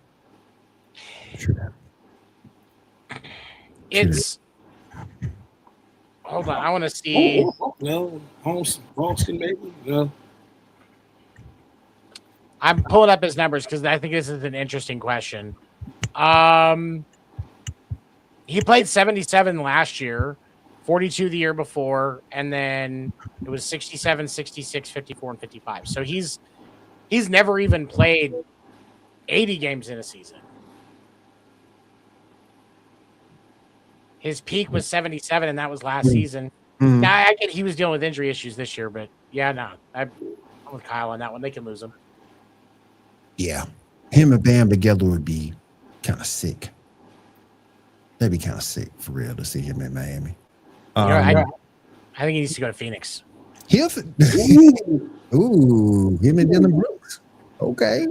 It's. Hold on, I want to see. No, Boston maybe. No. I'm pulling up his numbers because I think this is an interesting question. He played 77 last year, 42 the year before, and then it was 67, 66, 54, and 55. So he's never even played 80 games in a season. His peak was 77, and that was last season. Now, I get he was dealing with injury issues this year, but yeah, no. I'm with Kyle on that one. They can lose him. Yeah. Him and Bam together would be kind of sick. That'd be kind of sick for real to see him in Miami. I think he needs to go to Phoenix. Ooh, him and Dylan Brooks. Okay.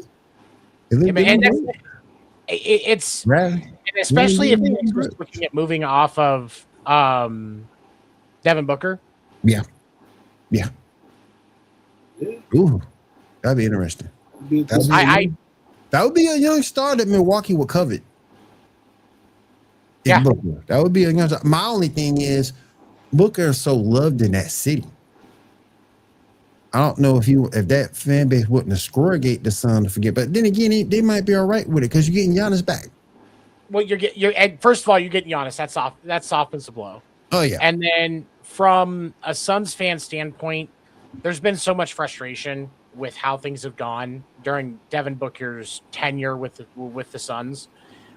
It's right. And especially if Phoenix was looking at moving off of Devin Booker. Yeah. Ooh, that'd be interesting. That would be a young star that Milwaukee would covet. Yeah. Booker. That would be a young star. My only thing is Booker is so loved in that city. I don't know if that fan base wouldn't excoriate the Sun to forget, but then again, they might be all right with it because you're getting Giannis back. Well, and first of all, you're getting Giannis. That softens the blow. Oh yeah. And then from a Suns fan standpoint, there's been so much frustration with how things have gone during Devin Booker's tenure with the Suns.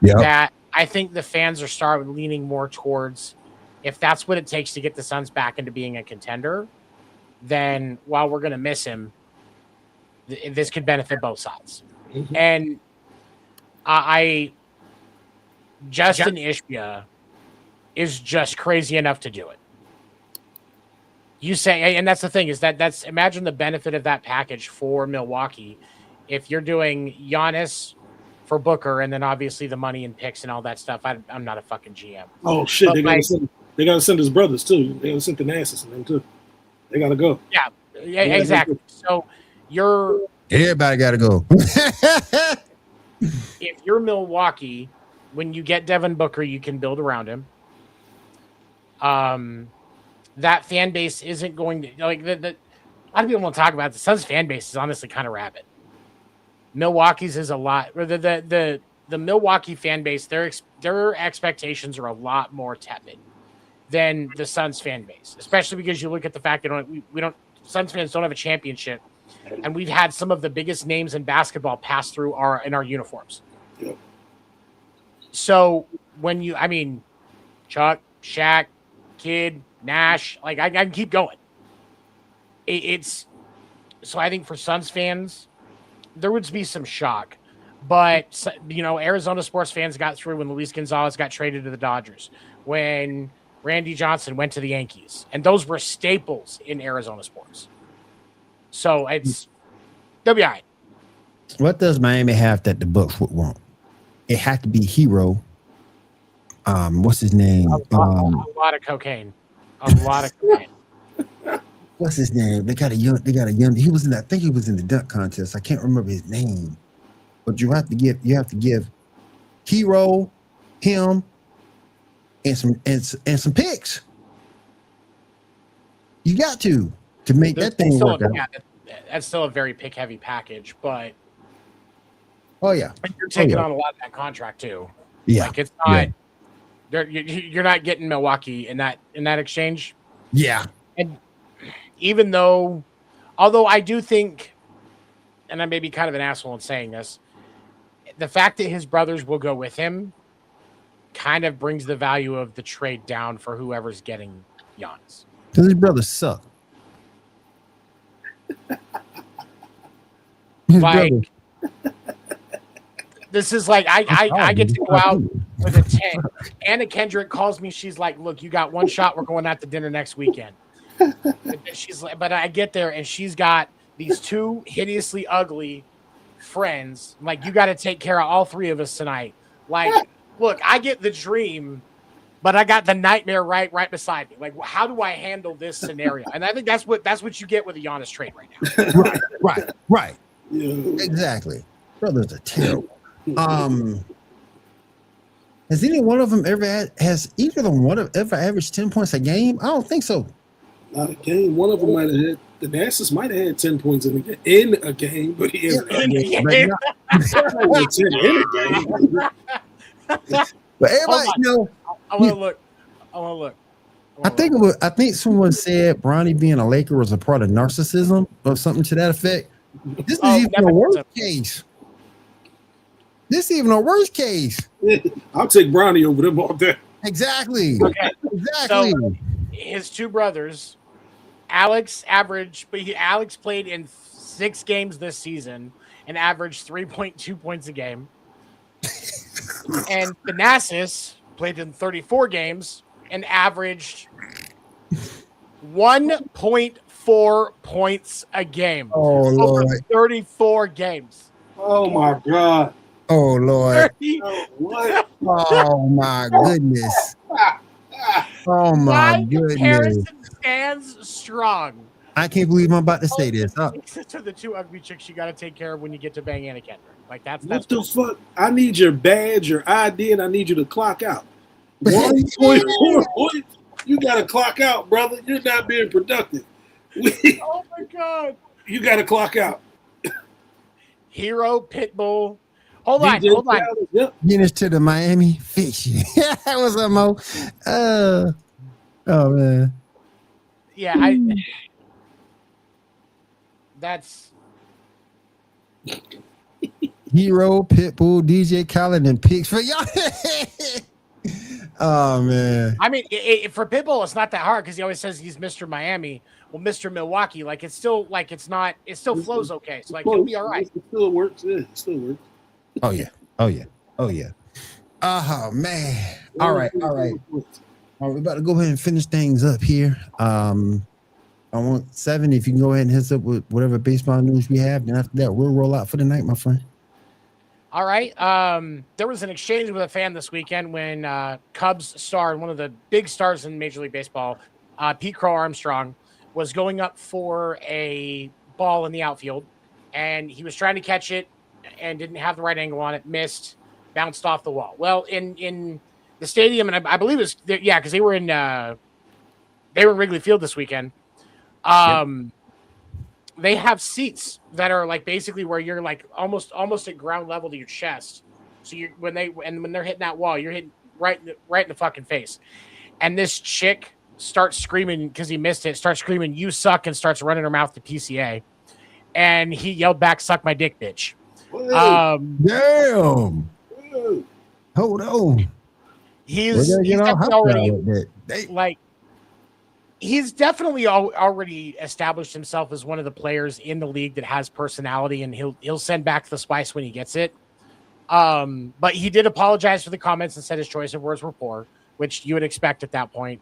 Yep. That I think the fans are starting leaning more towards, if that's what it takes to get the Suns back into being a contender, then while we're going to miss him, this could benefit both sides. Mhm. And Justin Ishbia is just crazy enough to do it. You say, and that's the thing, is that's imagine the benefit of that package for Milwaukee. If you're doing Giannis for Booker, and then obviously the money and picks and all that stuff. I'm not a fucking GM. Oh shit! But They gotta send his brothers too. They gotta send the Nassus and them too. They gotta go. Yeah, exactly. So everybody gotta go. If you're Milwaukee, when you get Devin Booker, you can build around him. That fan base isn't going to like a lot of people want to talk about the Suns fan base is honestly kind of rabid. Milwaukee's is a lot. The Milwaukee fan base, their expectations are a lot more tepid than the Suns fan base, especially because you look at the fact that we don't Suns fans don't have a championship, and we've had some of the biggest names in basketball pass through in our uniforms. Yep. So when Chuck, Shaq, Kid, Nash, like I can keep going. So I think for Suns fans, there would be some shock, but Arizona sports fans got through when Luis Gonzalez got traded to the Dodgers, when Randy Johnson went to the Yankees, and those were staples in Arizona sports. So they'll be all right. What does Miami have that the Bucks would want? It had to be Hero. What's his name? A lot of cocaine. A lot of cocaine. What's his name? They got a young. He was in. I think he was in the dunk contest. I can't remember his name. But you have to give Hero, him, and some picks. You got to make that thing work out. Yeah, that's still a very pick heavy package, but oh yeah, you're taking on a lot of that contract too. Yeah, like it's not. Yeah. You're not getting Milwaukee in that exchange. Yeah, and even although I do think, and I may be kind of an asshole in saying this, the fact that his brothers will go with him kind of brings the value of the trade down for whoever's getting Giannis. Because his brothers suck. This is like I get to go out with a 10. Anna Kendrick calls me. She's like, "Look, you got one shot. We're going out to dinner next weekend." She's like, but I get there and she's got these two hideously ugly friends. I'm like, you got to take care of all three of us tonight. Like, look, I get the dream, but I got the nightmare right beside me. Like, how do I handle this scenario? And I think that's what you get with a Giannis trade right now. Right. Yeah. Exactly. Brothers are terrible. Has either one of them ever averaged 10 points a game? I don't think so. Not a game. One of them might have had the Nassus might have had 10 points in a game, but he hasn't had 10 in a game. But everybody, I want to look. I think someone said Bronny being a Laker was a part of narcissism or something to that effect. This is even a worse case. This is even a worse case. I'll take Bronny over them all day. Exactly. Okay. Exactly. So his two brothers, Alex played in 6 games this season and averaged 3.2 points a game. And Thanasis played in 34 games and averaged 1.4 points a game. Oh, Lord. 34 games. Oh, my God. Oh, Lord. What? Oh, my goodness. Oh, my goodness. Comparison stands strong. I can't believe I'm about to say this. To the two ugly chicks you got to take care of when you get to bang Anna Kendrick. Like that's what the fuck? I need your badge, your ID, and I need you to clock out. 1.4 points. You got to clock out, brother. You're not being productive. Oh my God. You got to clock out. Hero, Pitbull. Hold on. Yep. Getting us to the Miami fiction. What's up, Mo? Oh man. Yeah, that's Hero, Pitbull, DJ Khaled, and picks for y'all. Oh man. I mean, for Pitbull, it's not that hard because he always says he's Mr. Miami. Well, Mr. Milwaukee, like it's still like it's not. It still flows okay. So like he'll be all right. It still works. Yeah, it still works. Oh yeah. Oh yeah. Oh yeah. Oh man. All right. All right. We're about to go ahead and finish things up here. I want 7. If you can go ahead and hit us up with whatever baseball news we have, then after that, we'll roll out for the night, my friend. All right. There was an exchange with a fan this weekend when Cubs star and one of the big stars in Major League Baseball, Pete Crow Armstrong, was going up for a ball in the outfield, and he was trying to catch it and didn't have the right angle on it, missed, bounced off the wall. Well, in the stadium, and I believe it was because they were in Wrigley Field this weekend. They have seats that are like basically where you're like almost at ground level to your chest. So when they're hitting that wall, you're hitting right in the fucking face. And this chick starts screaming because he missed it. Starts screaming, "You suck!" and starts running her mouth to PCA. And he yelled back, "Suck my dick, bitch." Damn. Hold on. He's definitely already established himself as one of the players in the league that has personality, and he'll send back the spice when he gets it. But he did apologize for the comments and said his choice of words were poor, which you would expect at that point.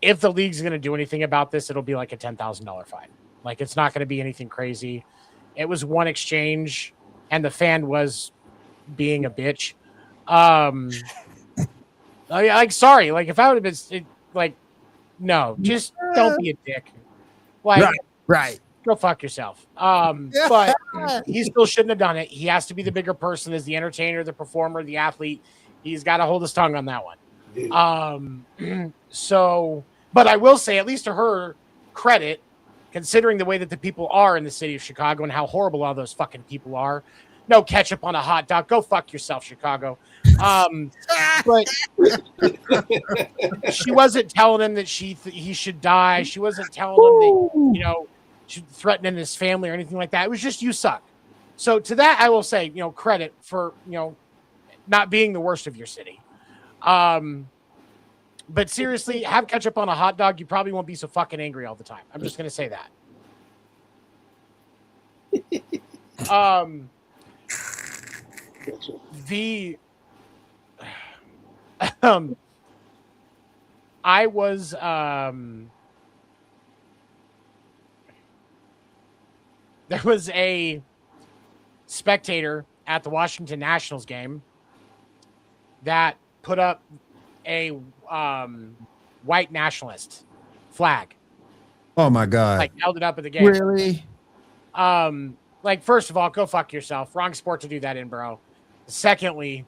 If the league's going to do anything about this, it'll be like a $10,000 fine. Like it's not going to be anything crazy. It was one exchange, and the fan was being a bitch. Sorry. Like if I would have been like, no, just don't be a dick. Like, right. Go fuck yourself. But he still shouldn't have done it. He has to be the bigger person as the entertainer, the performer, the athlete. He's got to hold his tongue on that one. But I will say, at least to her credit, considering the way that the people are in the city of Chicago and how horrible all those fucking people are. No ketchup on a hot dog. Go fuck yourself, Chicago. But she wasn't telling him that he should die. She wasn't telling him that, she threatening his family or anything like that. It was just, you suck. So to that, I will say, credit for, not being the worst of your city. But seriously, have ketchup on a hot dog. You probably won't be so fucking angry all the time. I'm just going to say that. I was there was a spectator at the Washington Nationals game that put up a white nationalist flag. Oh my God. Like held it up at the game. Really? Like, first of all, go fuck yourself. Wrong sport to do that in, bro. Secondly,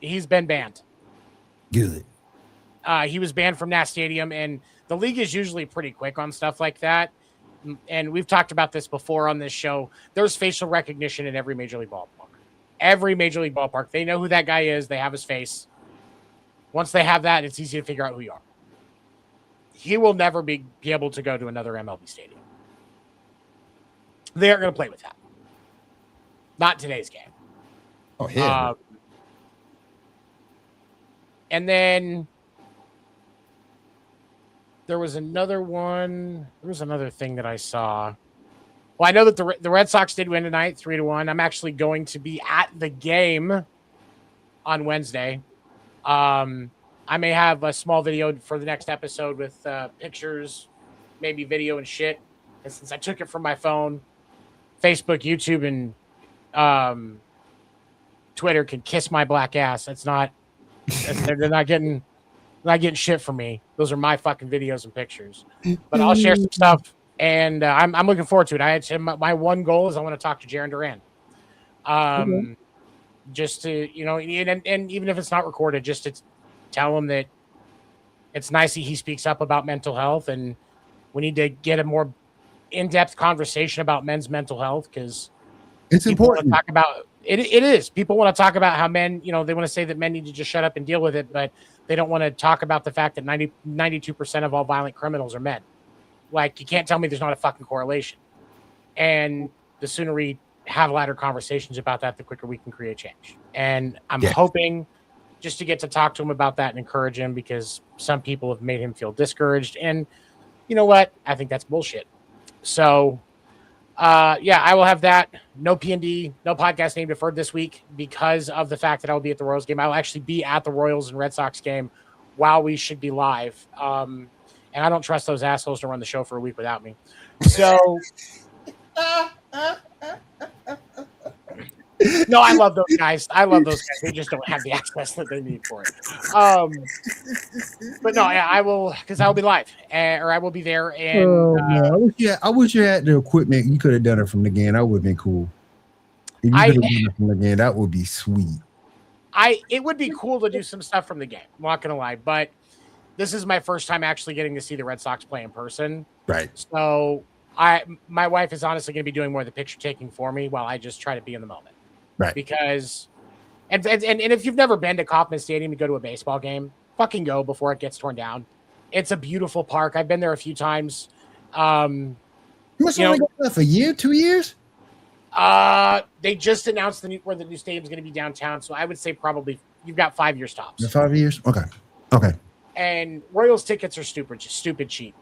he's been banned. Good. He was banned from Nat Stadium, and the league is usually pretty quick on stuff like that. And we've talked about this before on this show. There's facial recognition in every Major League ballpark. Every Major League ballpark. They know who that guy is. They have his face. Once they have that, it's easy to figure out who you are. He will never be able to go to another MLB stadium. They aren't going to play with that. Not today's game. Oh, yeah. And then there was another one. There was another thing that I saw. Well, I know that the Red Sox did win tonight, 3-1. I'm actually going to be at the game on Wednesday. I may have a small video for the next episode with pictures, maybe video and shit. And since I took it from my phone, Facebook, YouTube, and Twitter can kiss my black ass. They're not getting shit from me. Those are my fucking videos and pictures. But I'll share some stuff, and I'm looking forward to it. My one goal is I want to talk to Jaron Duran. Just to, and even if it's not recorded, just to tell him that it's nice that he speaks up about mental health, and we need to get a more in-depth conversation about men's mental health, because it's important. Talk about it. It is. People want to talk about how men, they want to say that men need to just shut up and deal with it, but they don't want to talk about the fact that 92% of all violent criminals are men. Like, you can't tell me there's not a fucking correlation. And the sooner we have louder conversations about that, the quicker we can create change. And I'm hoping just to get to talk to him about that and encourage him, because some people have made him feel discouraged. And you know what? I think that's bullshit. So, I will have that. No P&D, no podcast name deferred this week because of the fact that I'll be at the Royals game. I'll actually be at the Royals and Red Sox game while we should be live. And I don't trust those assholes to run the show for a week without me. So... No, I love those guys. They just don't have the access that they need for it. But no, I will, because I'll be live, or I will be there. And I wish you had the equipment. You could have done it from the game. That would have been cool. If you could have done it from the game, that would be sweet. It would be cool to do some stuff from the game. I'm not gonna lie, but this is my first time actually getting to see the Red Sox play in person. Right. So my wife is honestly going to be doing more of the picture taking for me while I just try to be in the moment. Right. Because, and if you've never been to Kauffman Stadium to go to a baseball game, fucking go before it gets torn down. It's a beautiful park. I've been there a few times. You must only got there for a year, 2 years? They just announced where the new stadium is going to be downtown. So I would say probably you've got 5 years tops. 5 years? Okay. And Royals tickets are stupid cheap.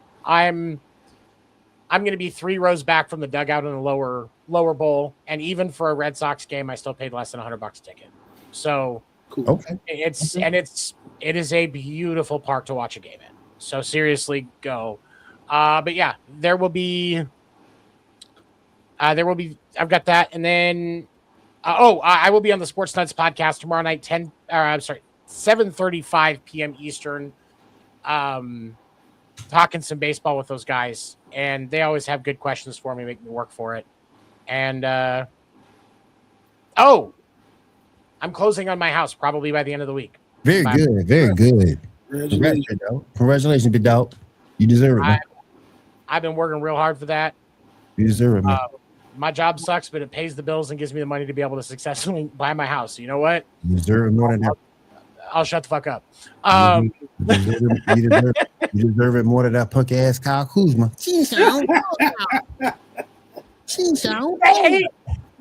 I'm going to be 3 rows back from the dugout in the lower bowl, and even for a Red Sox game, I still paid less than $100 a ticket. So cool. Okay. It is a beautiful park to watch a game in. So seriously, go. But yeah, there will be. I've got that, and then I will be on the Sports Nuts podcast tomorrow night, 7:35 p.m. Eastern. Talking some baseball with those guys, and they always have good questions for me, make me work for it. And I'm closing on my house probably by the end of the week. Very good. Congratulations, big dog. You deserve it, man. I've been working real hard for that. You deserve it, man. My job sucks, but it pays the bills and gives me the money to be able to successfully buy my house. So you know what? You deserve more than that. I'll shut the fuck up. You deserve it more than that punk ass Kyle Kuzma. The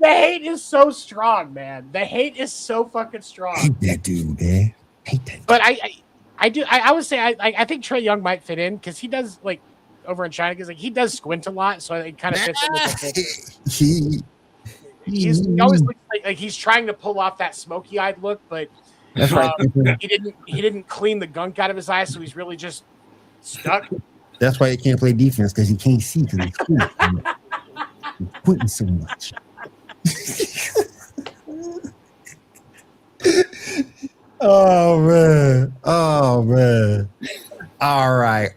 hate is so strong, man. The hate is so fucking strong. Hate that dude, man. Hate that. But I would say I think Trae Young might fit in because he does like over in China because he does squint a lot, so it kind of fits in with the he always looks like he's trying to pull off that smoky-eyed look, but that's right. He didn't clean the gunk out of his eyes, so he's really just stuck. That's why he can't play defense because he can't see because he's quitting so much. Oh man. All right.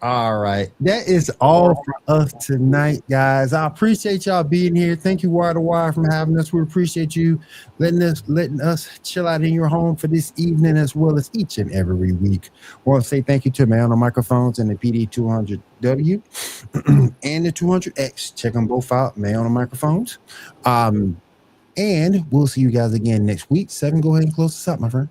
That is all for us tonight, guys. I appreciate y'all being here. Thank you, Wire to Wire, for having us. We appreciate you letting us chill out in your home for this evening as well as each and every week. I want to say thank you to Maono Microphones and the PD200W and the 200X. Check them both out, Maono Microphones. And we'll see you guys again next week. 7, go ahead and close this up, my friend.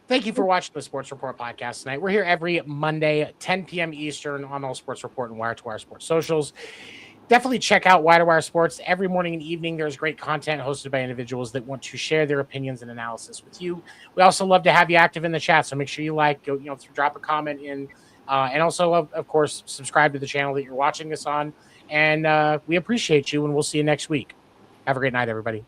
Thank you for watching the Sports Report podcast tonight. We're here every Monday, 10 p.m. Eastern on all Sports Report and Wire to Wire Sports socials. Definitely check out Wire to Wire Sports. Every morning and evening, there's great content hosted by individuals that want to share their opinions and analysis with you. We also love to have you active in the chat, so make sure you drop a comment in, and also, of course, subscribe to the channel that you're watching this on. And we appreciate you, and we'll see you next week. Have a great night, everybody.